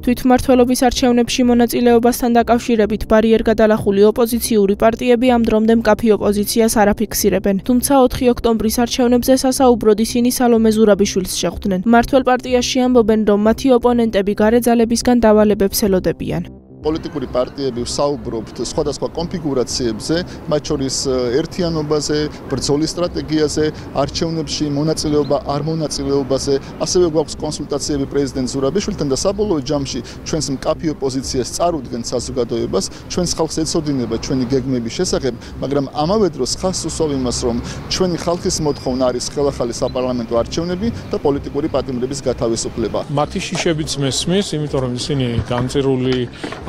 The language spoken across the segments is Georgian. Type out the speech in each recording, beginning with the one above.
თვითმმართველობის არჩევნებში მონაწილეობასთან დაკავშირებით ბარიერგადალახული ოპოზიციური პარტიები ამ დრომდე მკაფი ოპოზიციას არ აფიქსირებენ. თუმცა 4 ოქტომბრის არჩევნებზე სასაუბროდ ისინი სალომე ზურაბიშვილს შეხვდნენ. მმართველ პარტიაში ამბობენ, რომ მათი ოპონენტები გარეძალებისგან დავალებებს ელოდებიან. პოლიტიკური პარტიები ვსაუბრობთ სხვადასხვა კონფიგურაციებზე, მათ შორის ერთიანობაზე, ბრძოლის სტრატეგიაზე, არჩევნებში მონაწილეობა არ მონაწილეობაზე, ასევე გვაქვს კონსულტაციები პრეზიდენტ ზურაბიშვილთან და საბოლოო ჯამში ჩვენს მკაფი ოპოზიციას წარუდგენთ საზოგადოებას, ჩვენს ხალხს ეცოდინება ჩვენი გეგმების შესახებ, მაგრამ ამავე დროს ხაზს უსვამ იმას, რომ ჩვენი ხალხის მოთხოვნა არის ხელახალი საპარლამენტო არჩევნები და პოლიტიკური პატიმრების გათავისუფლება. მათი შიშებიც მესმის, იმიტომ რომ ისინი განწირული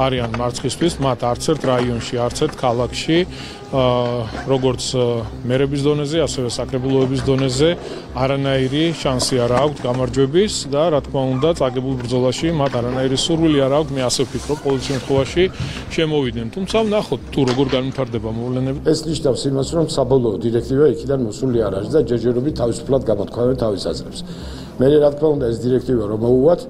არიან მარცხისთვის, მათ არც ერთ რაიონში, არც ერთ ქალაქში, როგორც მერების დონეზე, ასევე საკრებულოების დონეზე არანაირი შანსი არ აქვს გამარჯვების და რა თქმა უნდა, წაგებულ ბრძოლაში მათ არანაირი სურვილი არ აქვს, მე ასე ვფიქრობ, ყოველ შემთხვევაში შემოვიდნენ. თუმცა ვნახოთ თუ როგორ განვითარდება მოვლენები. ეს ნიშნავს იმას, რომ საბოლოო დირექტივა იქიდან მოსული არ არის და ჯერჯერობით თავისუფლად გამოთქვამენ თავის აზრებს. მე რა თქმა უნდა, ეს დირექტივა რომ მოუვათ,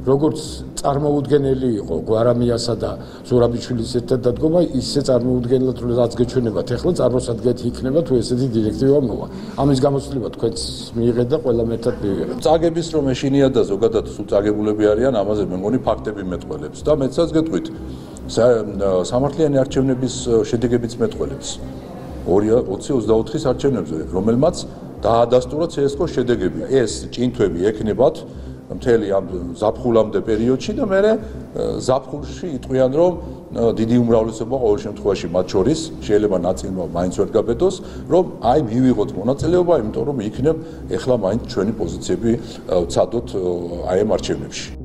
როგორც წარმოუდგენელი იყო გვარამიასა და ზურაბიშვილის ერთადადგომა, ისე წარმოუდგენლად რაც გეჩვენებათ, ახლა წარმოსადგეთ იქნება თუ ესეთი დირექტივა მოვა. ამის გამოცდილება თქვენც მიიღეთ და ყველამ ერთად მივიღეთ. წაგების რომ ეშინია და ზოგადად სულ წაგებულები არიან, ამაზე მე მგონი ფაქტები მეტყველებს და მეცაც გეტყვით. სამართლიანი არჩევნების შედეგებიც მეტყველებს. 2024-ის არჩევნებზე, რომელმაც დაადასტურა CSGO შედეგები. ეს ჭინთვები ექნებათ მთელი ამ ზაფხულამდე პერიოდში და მე ზაფხულში იტყვიან რომ დიდი უმრავლესობა ყოველ შემთხვევაში მათ შორის შეიძლება ნაწილმა მაინც ვერ გაბედოს რომ აი მივიღოთ მონაწილეობა იმიტომ რომ იქნებ ეხლა მაინც ჩვენი პოზიციები ვცადოთ აი ამ არჩევნებში.